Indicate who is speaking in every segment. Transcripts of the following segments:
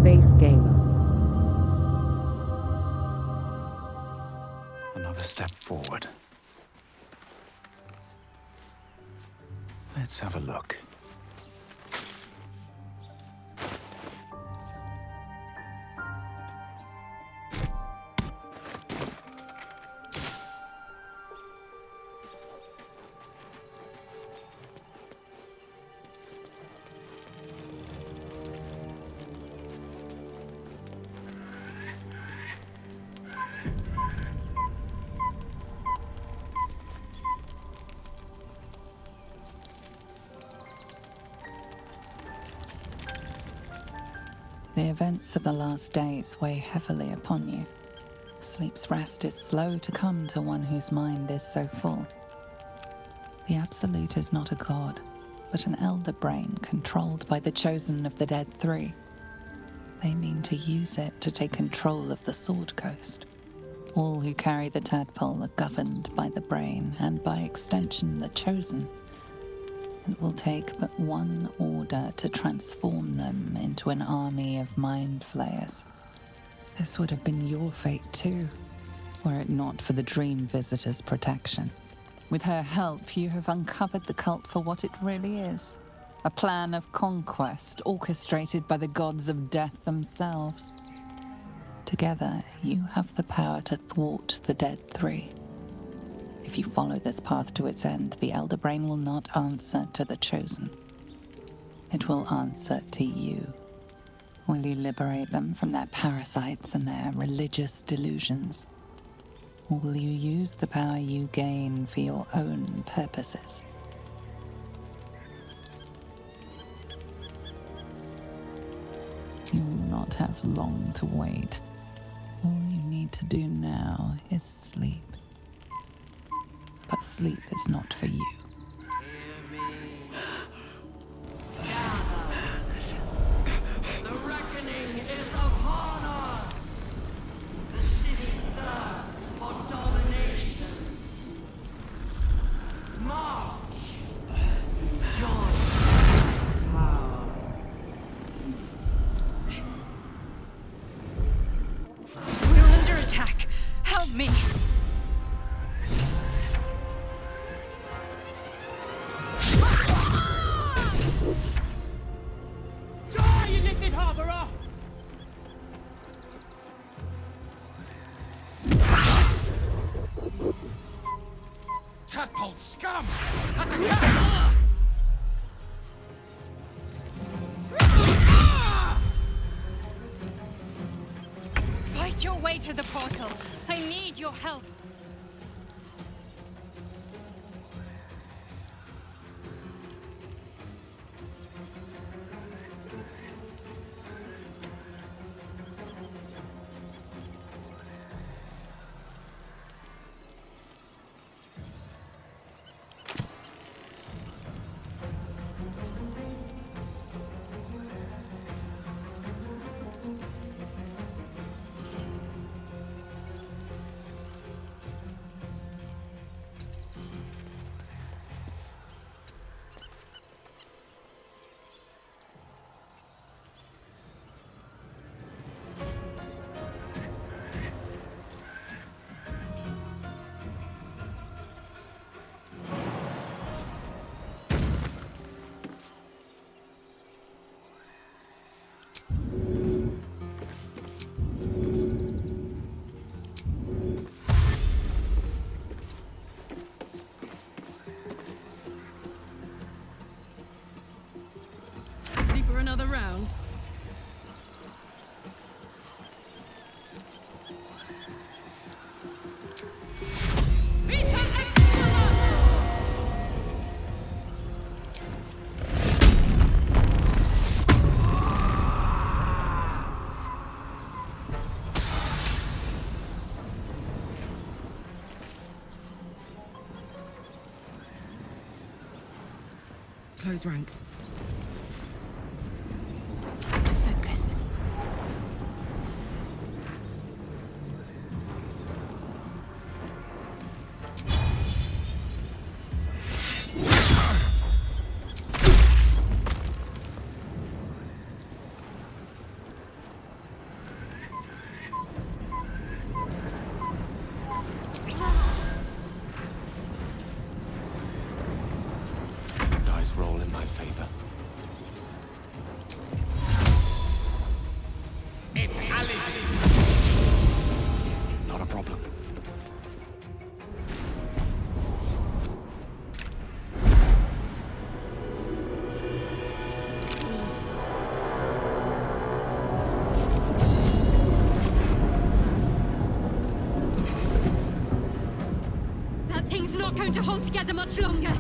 Speaker 1: space gamer.
Speaker 2: Another step forward. Let's have a look.
Speaker 3: The events of the last days weigh heavily upon you. Sleep's rest is slow to come to one whose mind is so full. The Absolute is not a god, but an elder brain controlled by the chosen of the Dead Three. They mean to use it to take control of the Sword Coast. All who carry the tadpole are governed by the brain, and by extension the chosen. It will take but one order to transform them into an army of mind flayers. This would have been your fate too, were it not for the Dream Visitor's protection. With her help, you have uncovered the cult for what it really is. A plan of conquest orchestrated by the gods of death themselves. Together, you have the power to thwart the Dead Three. If you follow this path to its end, the Elder Brain will not answer to the Chosen. It will answer to you. Will you liberate them from their parasites and their religious delusions? Or will you use the power you gain for your own purposes? You will not have long to wait. All you need to do now is sleep. But sleep is not for you.
Speaker 4: Hear me. The reckoning is upon us. The city thirsts for domination. March. Join power.
Speaker 5: We're under attack. Help me.
Speaker 2: Tadpole scum! That's a cat!
Speaker 5: Fight your way to the portal. I need your help.
Speaker 6: Another round. Close ranks. Focus.
Speaker 2: problem.
Speaker 6: That thing's not going to hold together much longer.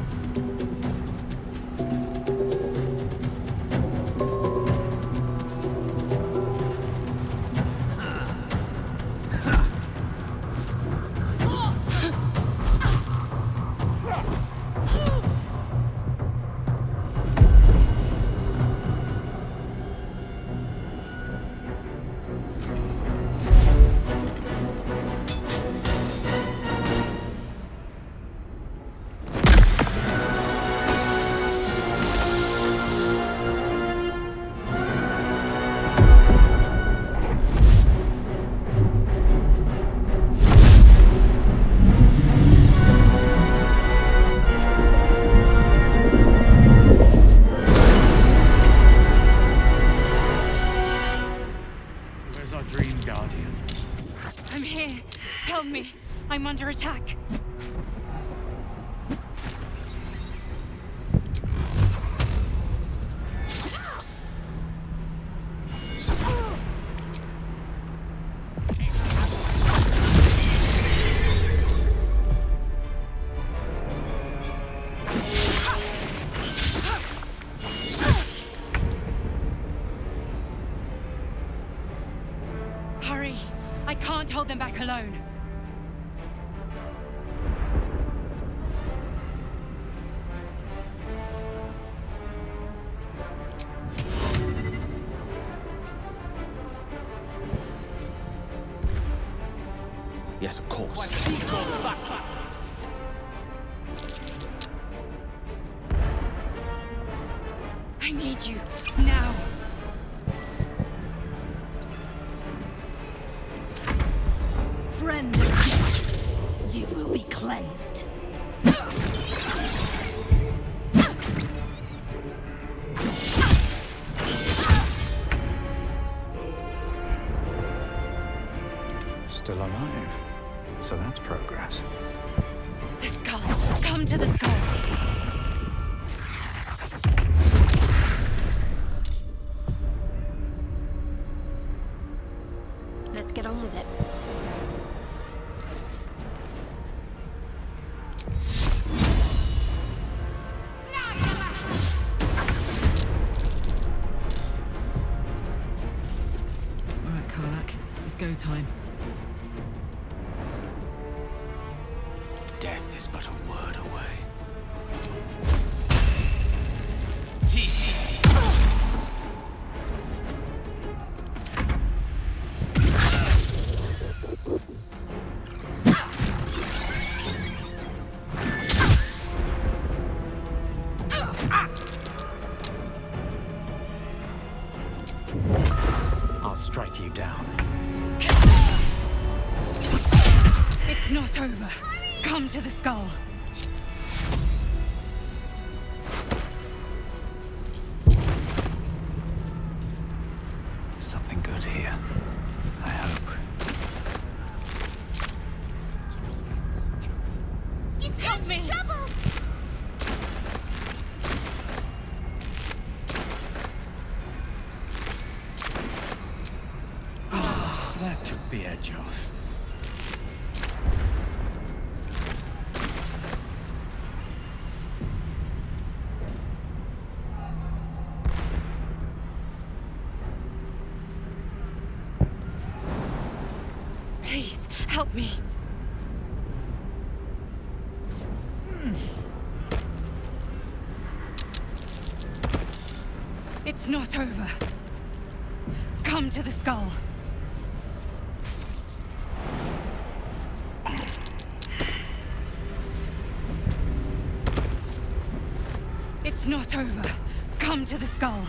Speaker 2: Where's our dream guardian?
Speaker 5: I'm here. Help me. I'm under attack. Hurry. I can't hold them back alone.
Speaker 2: Yes, of course.
Speaker 5: I need you. Now.
Speaker 6: Friend of death, you will be cleansed.
Speaker 2: Still alive. So that's progress.
Speaker 5: The skull. Come to the skull.
Speaker 6: Let's get on with it.
Speaker 4: All right, Karlak. It's go time.
Speaker 2: Death is but a word away. I'll strike you down.
Speaker 5: It's not over. Come to the skull.
Speaker 2: Something good here. I hope.
Speaker 5: Help me!
Speaker 2: That took the edge off.
Speaker 5: Please, help me. It's not over. Come to the skull. It's not over. Come to the skull.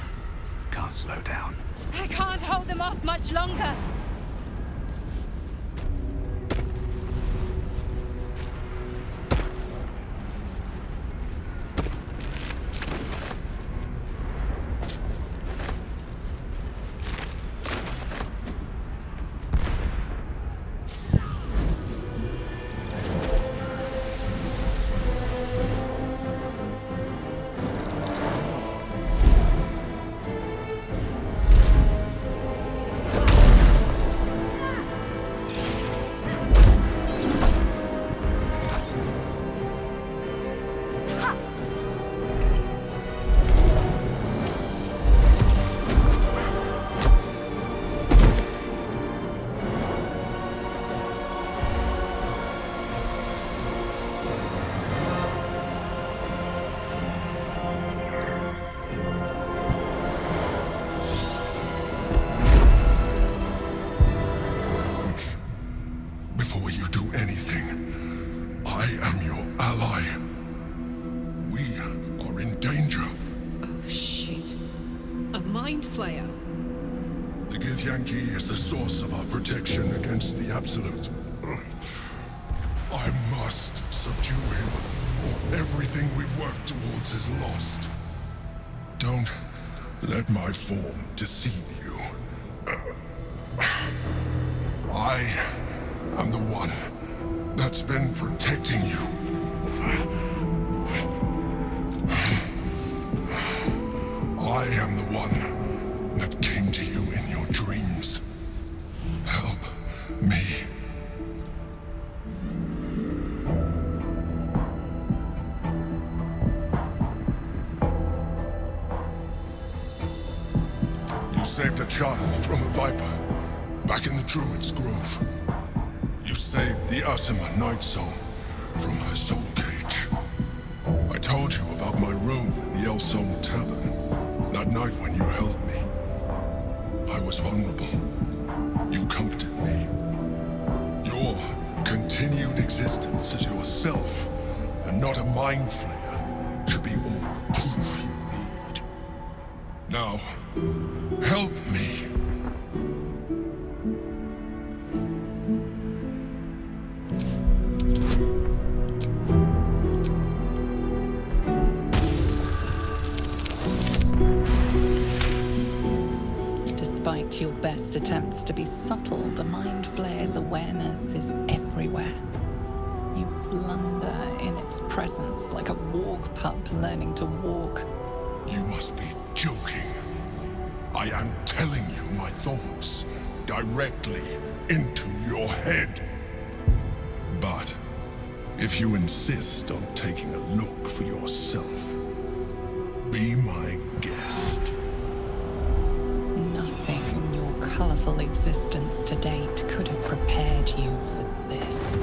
Speaker 2: Can't slow down.
Speaker 5: I can't hold them off much longer.
Speaker 1: The Githyanki is the source of our protection against the Absolute. I must subdue him, or everything we've worked towards is lost. Don't let my form deceive you. I am the one that's been protecting you. I am the one that came to you in your dreams. Help me. You saved a child from a viper back in the Druid's Grove. You saved the Asima Night Song from her soul cage. I told you about my room in the El Song Tavern that night when you held me. I was vulnerable. You comforted me. Your continued existence as yourself and not a mind flayer should be all the proof you need. Now, help me.
Speaker 3: Despite your best attempts to be subtle, the Mind Flayer's awareness is everywhere. You blunder in its presence like a walk pup learning to walk.
Speaker 1: You must be joking. I am telling you my thoughts directly into your head. But if you insist on taking a look for yourself, be my guest.
Speaker 3: Nothing in your colorful existence to date could have prepared you for this.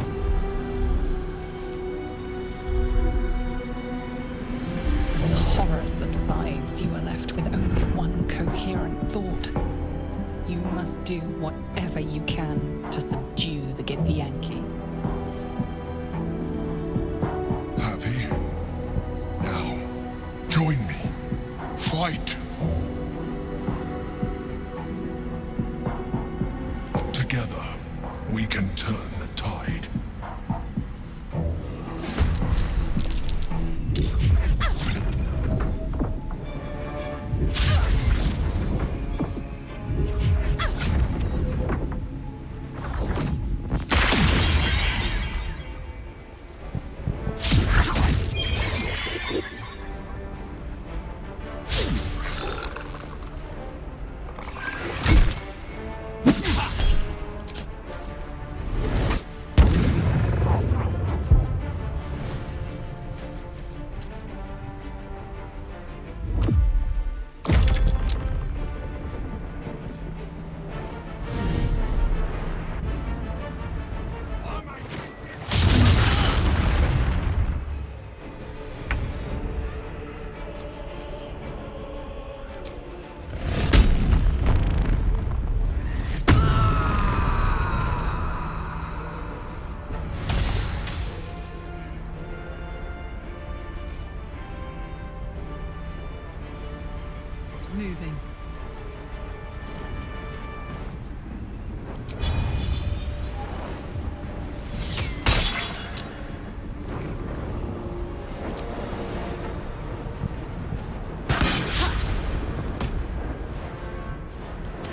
Speaker 3: As the horror subsides, you are left with only one coherent thought. You must do whatever you can to subdue the Githyanki.
Speaker 1: Happy? Now, join me. Fight! Together, we can turn the tide.
Speaker 4: Moving.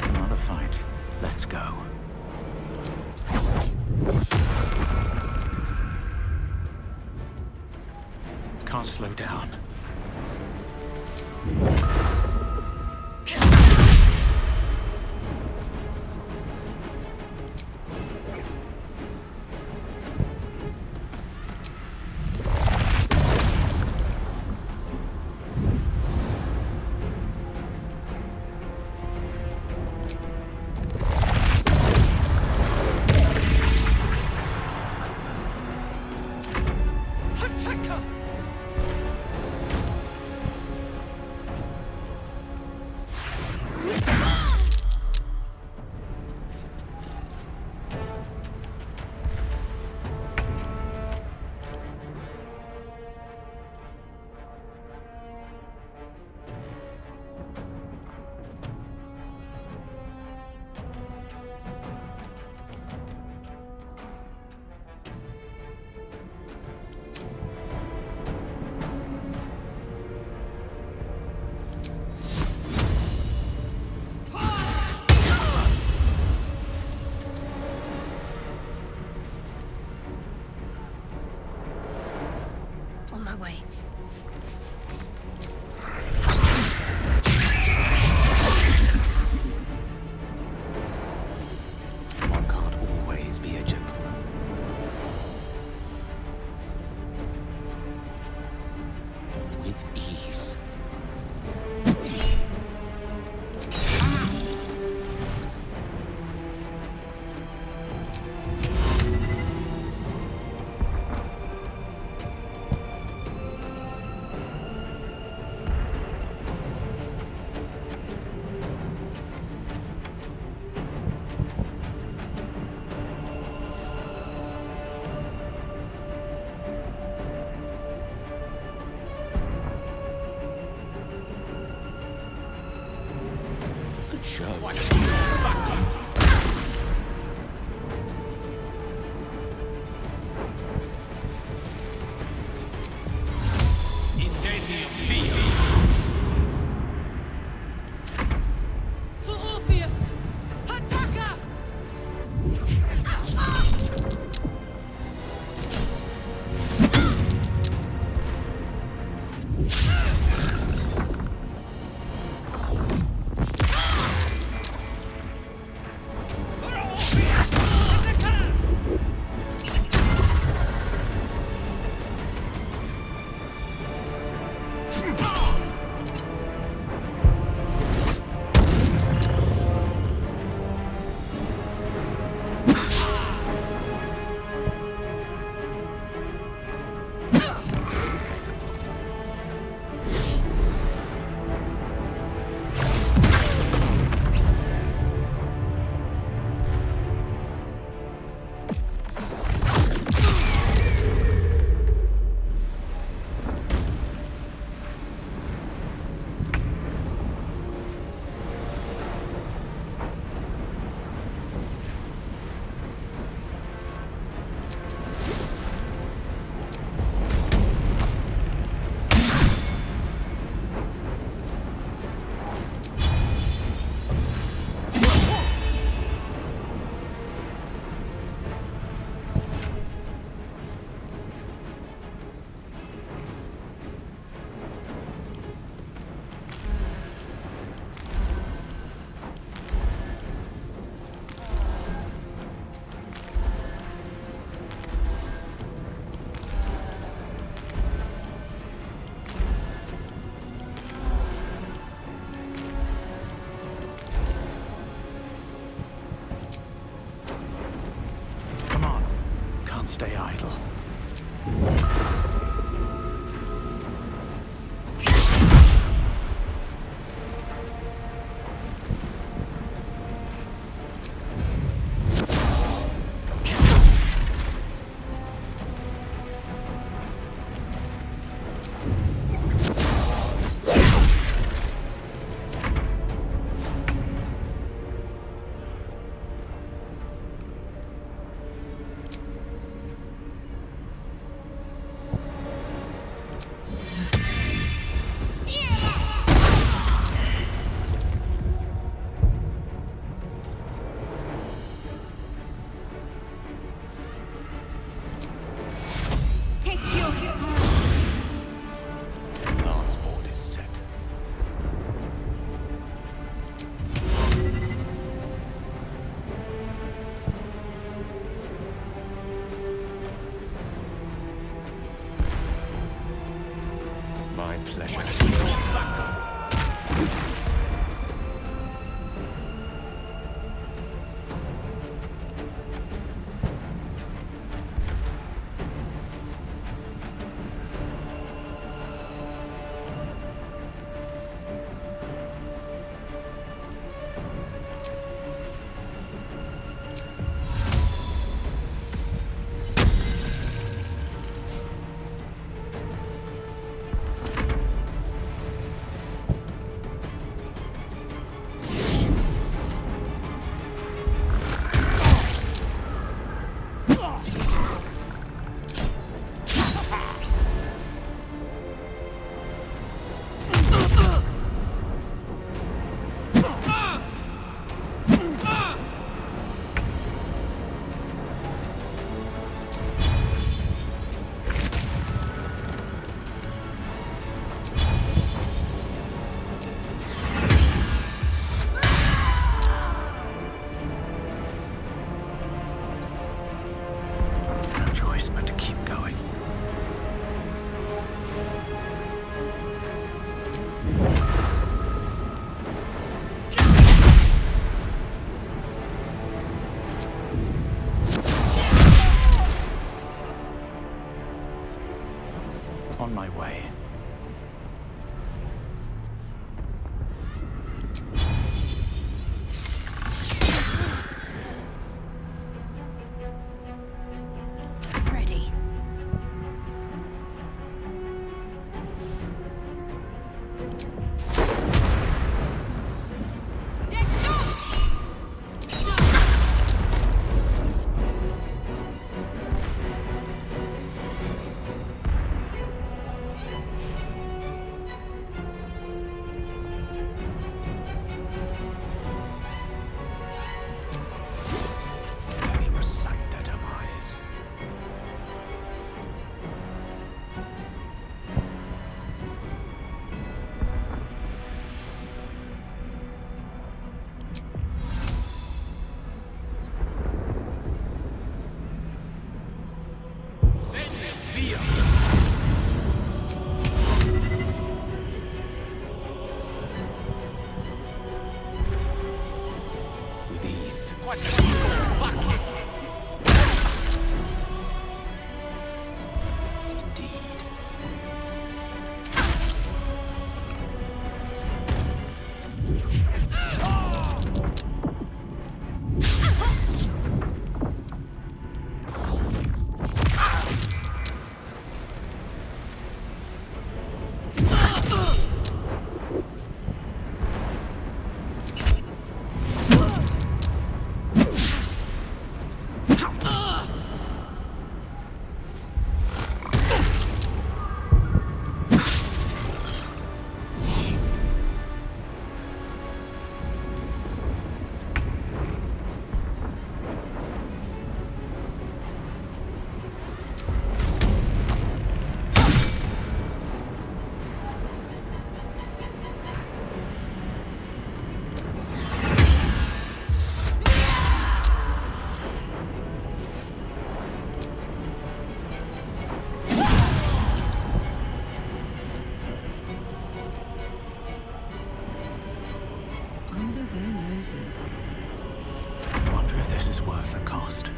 Speaker 2: Another fight. Let's go. Can't slow down. can't stay idle. Lance board is set. My pleasure. But to keep going. On my way. I wonder if this is worth the cost.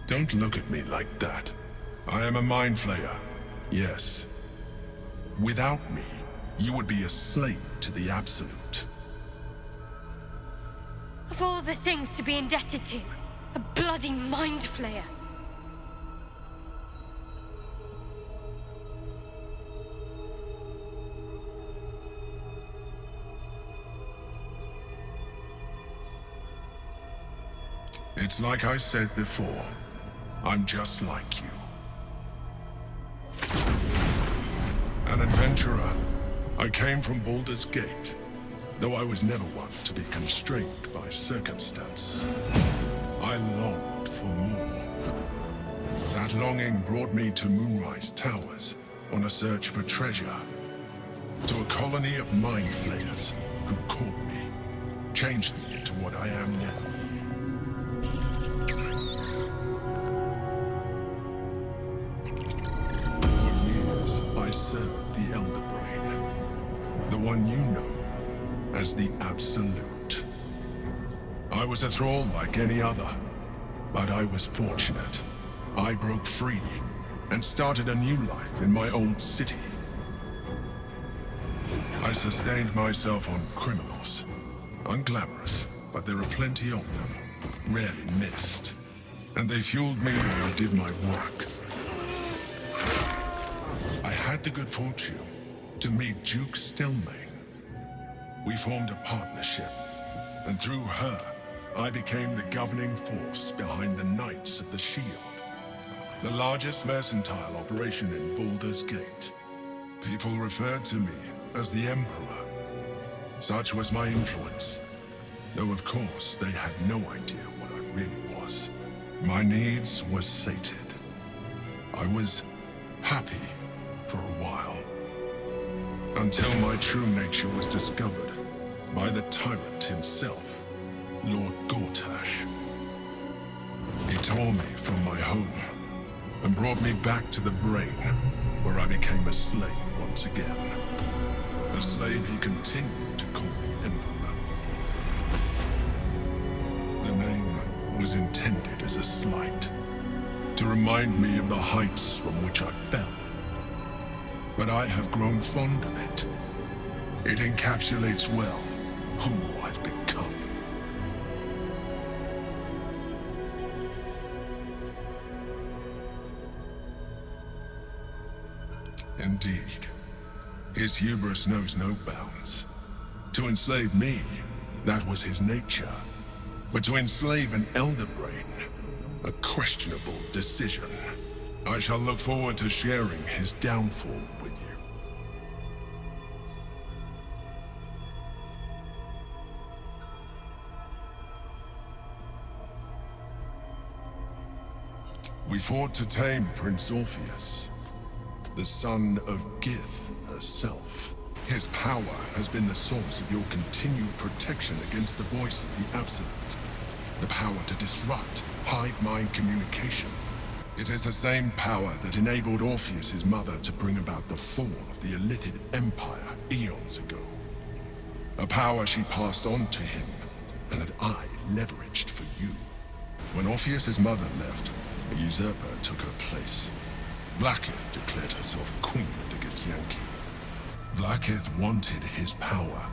Speaker 1: Don't look at me like that. I am a mind flayer, yes. Without me, you would be a slave to the Absolute.
Speaker 6: Of all the things to be indebted to, a bloody mind flayer.
Speaker 1: It's like I said before. I'm just like you. An adventurer. I came from Baldur's Gate, though I was never one to be constrained by circumstance. I longed for more. That longing brought me to Moonrise Towers on a search for treasure. To a colony of mind flayers who caught me, changed me into what I am now. I served the Elder Brain, the one you know as the Absolute. I was a thrall like any other, but I was fortunate. I broke free and started a new life in my old city. I sustained myself on criminals. Unglamorous, but there are plenty of them, rarely missed. And they fueled me while I did my work. I had the good fortune to meet Duke Stillmain. We formed a partnership, and through her, I became the governing force behind the Knights of the Shield, the largest mercantile operation in Baldur's Gate. People referred to me as the Emperor. Such was my influence, though of course they had no idea what I really was. My needs were sated. I was happy for a while, until my true nature was discovered by the tyrant himself, Lord Gortash. He tore me from my home and brought me back to the Brain, where I became a slave once again. A slave he continued to call me Emperor. The name was intended as a slight, to remind me of the heights from which I fell. But I have grown fond of it. It encapsulates well who I've become. Indeed, his hubris knows no bounds. To enslave me, that was his nature. But to enslave an Elder Brain, a questionable decision. I shall look forward to sharing his downfall with you. We fought to tame Prince Orpheus, the son of Gith herself. His power has been the source of your continued protection against the voice of the Absolute. The power to disrupt hive mind communication. It is the same power that enabled Orpheus's mother to bring about the fall of the Illithid Empire eons ago. A power she passed on to him, and that I leveraged for you. When Orpheus's mother left, a usurper took her place. Vlaakith declared herself queen of the Githyanki. Vlaakith wanted his power,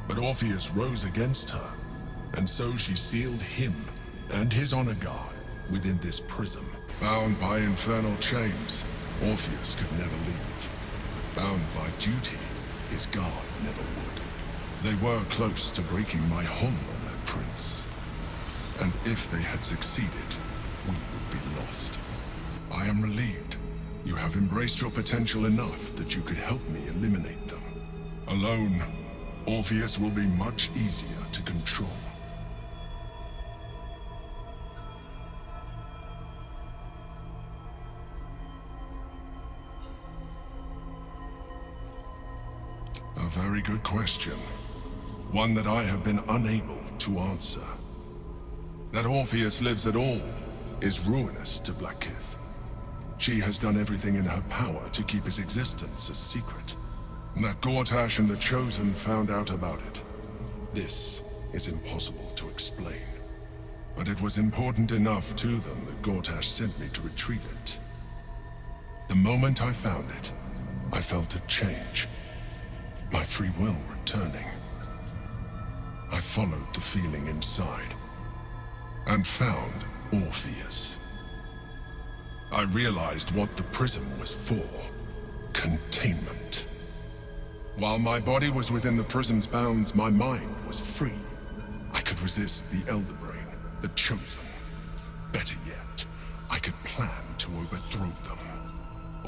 Speaker 1: but Orpheus rose against her, and so she sealed him and his honor guard within this prison. Bound by infernal chains, Orpheus could never leave. Bound by duty, his guard never would. They were close to breaking my hold on that prince. And if they had succeeded, we would be lost. I am relieved. You have embraced your potential enough that you could help me eliminate them. Alone, Orpheus will be much easier to control. A very good question. One that I have been unable to answer. That Orpheus lives at all is ruinous to Vlaakith. She has done everything in her power to keep his existence a secret. That Gortash and the Chosen found out about it. This is impossible to explain. but it was important enough to them that Gortash sent me to retrieve it. The moment I found it, I felt a change. My free will returning. I followed the feeling inside, and found Orpheus. I realized what the prism was for. Containment. While my body was within the prism's bounds, my mind was free. I could resist the Elder Brain, the Chosen. Better yet, I could plan to overthrow them.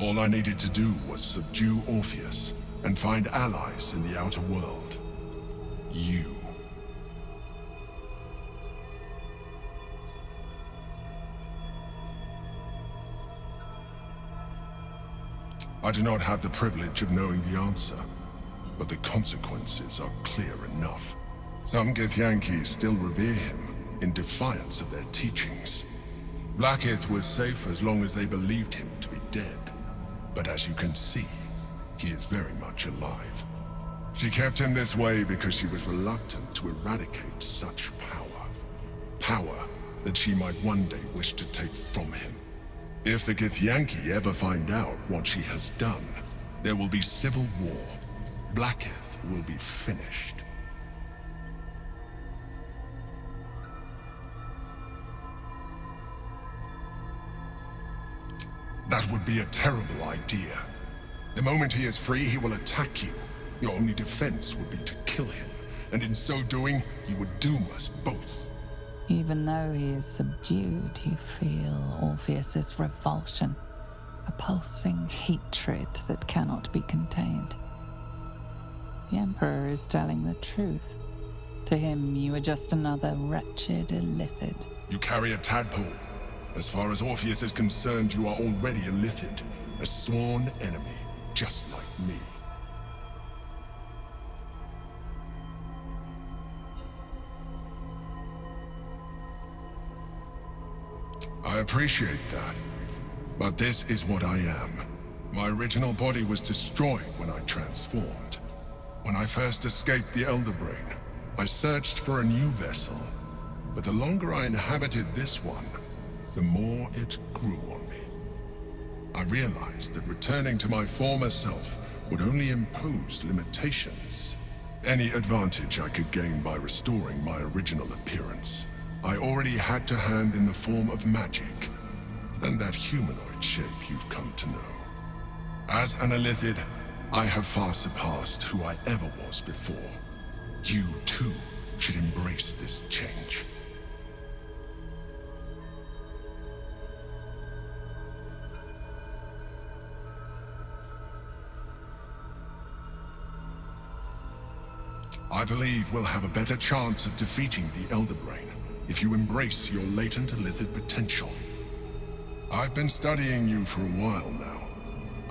Speaker 1: All I needed to do was subdue Orpheus and find allies in the outer world. You. I do not have the privilege of knowing the answer, but the consequences are clear enough. Some Githyanki still revere him, in defiance of their teachings. Blackith was safe as long as they believed him to be dead. But as you can see, he is very much alive. She kept him this way because she was reluctant to eradicate such power. Power that she might one day wish to take from him. If the Githyanki ever find out what she has done, there will be civil war. Blackith will be finished. That would be a terrible idea. The moment he is free, he will attack you. Your only defense would be to kill him, and in so doing, he would doom us both.
Speaker 3: Even though he is subdued, you feel Orpheus's revulsion, a pulsing hatred that cannot be contained. The Emperor is telling the truth. To him, you are just another wretched illithid.
Speaker 1: You carry a tadpole. As far as Orpheus is concerned, you are already a illithid, a sworn enemy, just like me. I appreciate that, but this is what I am. My original body was destroyed when I transformed. When I first escaped the Elder Brain, I searched for a new vessel, but the longer I inhabited this one, the more it grew on me. I realized that returning to my former self would only impose limitations. Any advantage I could gain by restoring my original appearance, I already had to hand in the form of magic, and that humanoid shape you've come to know. As an illithid, I have far surpassed who I ever was before. You, too, should embrace this change. I believe we'll have a better chance of defeating the Elder Brain if you embrace your latent illithid potential. I've been studying you for a while now.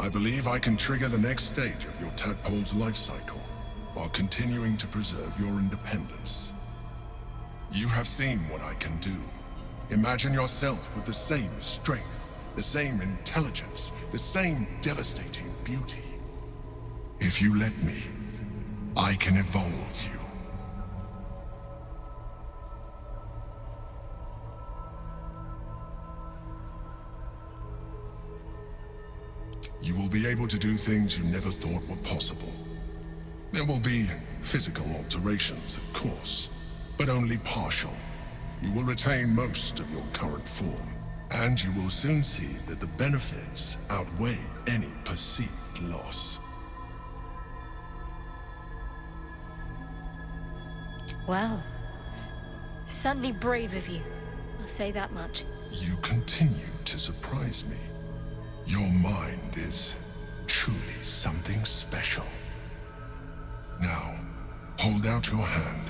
Speaker 1: I believe I can trigger the next stage of your tadpole's life cycle, while continuing to preserve your independence. You have seen what I can do. Imagine yourself with the same strength, the same intelligence, the same devastating beauty. If you let me, I can evolve you. You will be able to do things you never thought were possible. There will be physical alterations, of course, but only partial. You will retain most of your current form, and you will soon see that the benefits outweigh any perceived loss.
Speaker 6: Well, certainly brave of you. I'll say that much.
Speaker 1: You continue to surprise me. Your mind is truly something special. Now, hold out your hand.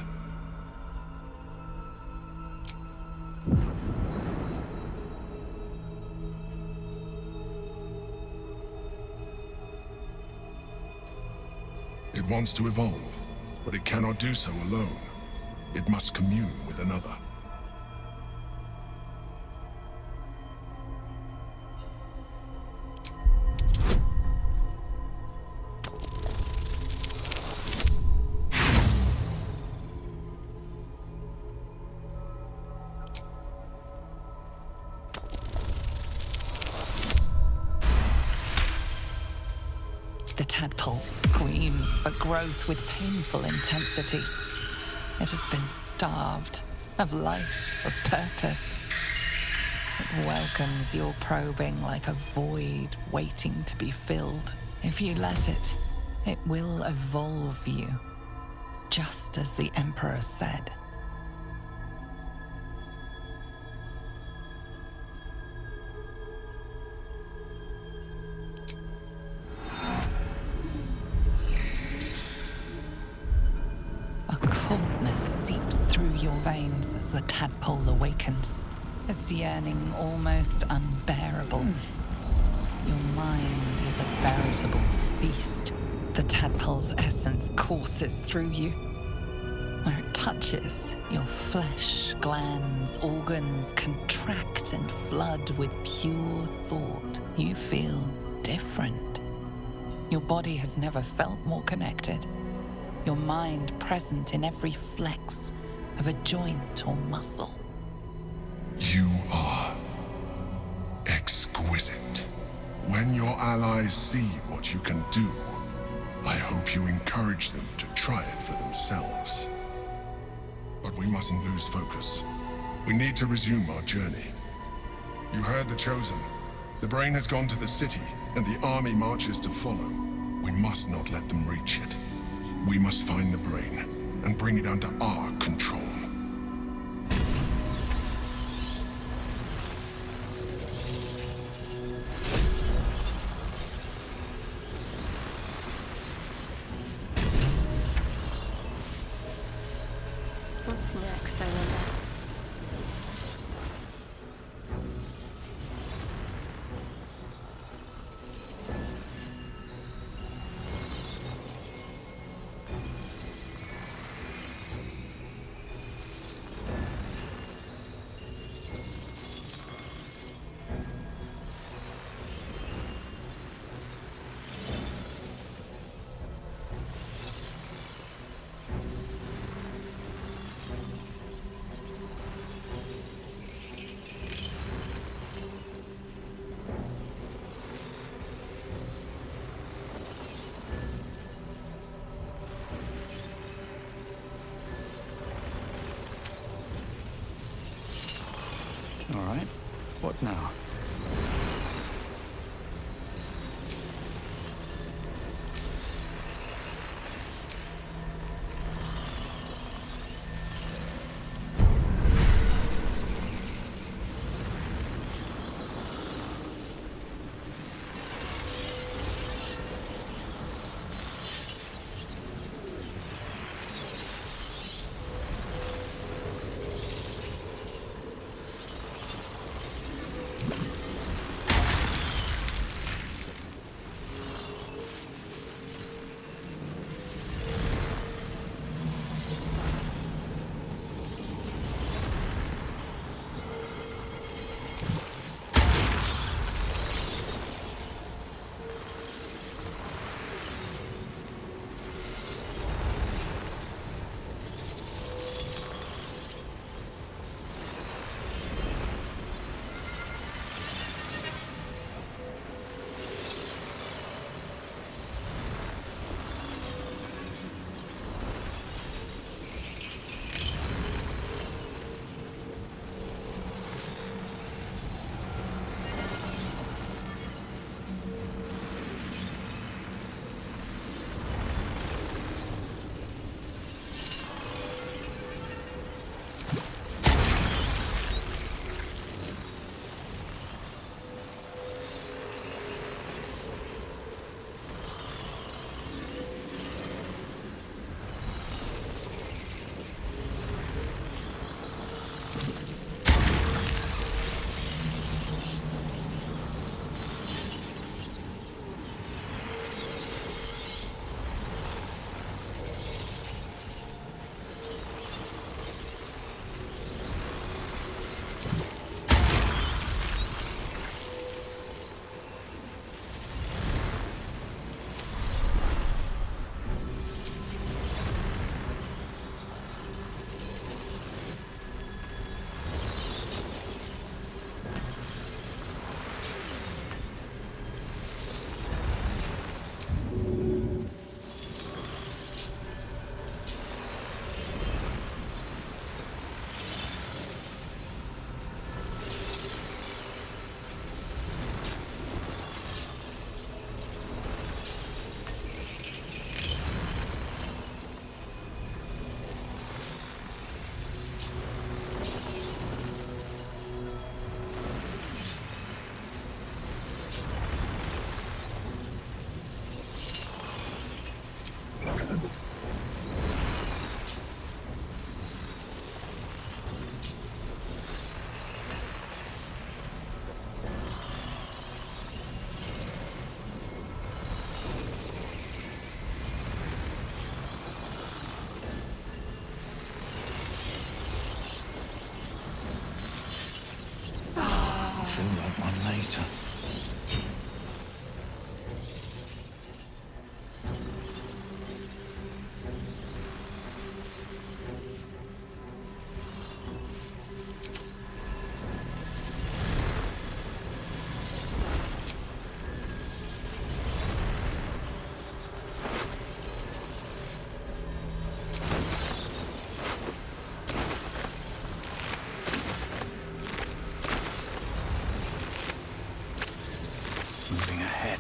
Speaker 1: It wants to evolve, but it cannot do so alone. It must commune with another.
Speaker 3: The tadpole screams for growth with painful intensity. It has been starved of life, of purpose. It welcomes your probing like a void waiting to be filled. If you let it, it will evolve you, just as the Emperor said. A coldness seeps through your veins as the tadpole awakens, its yearning almost unbearable. Your mind is a veritable feast. The tadpole's essence courses through you. Where it touches, your flesh, glands, organs contract and flood with pure thought. You feel different. Your body has never felt more connected. Your mind present in every flex of a joint or muscle.
Speaker 1: You are exquisite. When your allies see what you can do, I hope you encourage them to try it for themselves. But we mustn't lose focus. We need to resume our journey. You heard the Chosen. The brain has gone to the city, and the army marches to follow. We must not let them reach it. We must find the brain and bring it under our control.
Speaker 6: What's next, I wonder?
Speaker 2: All right. What now? want one later. Moving ahead.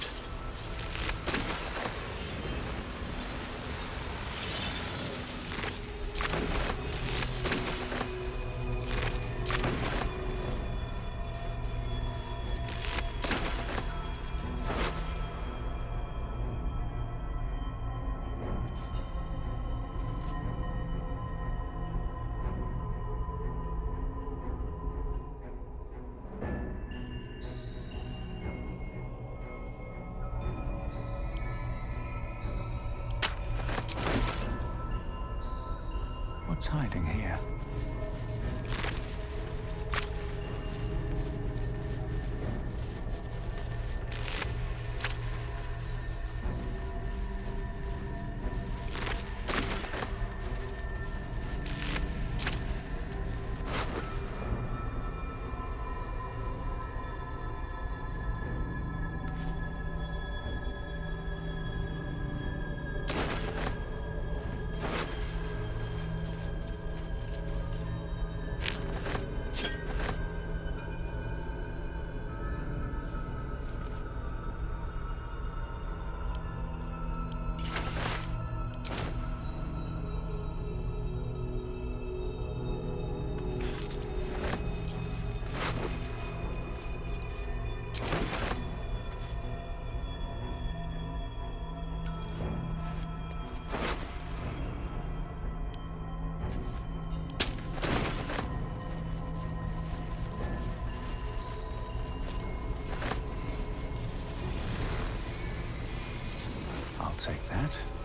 Speaker 2: What's hiding here? I'll take that.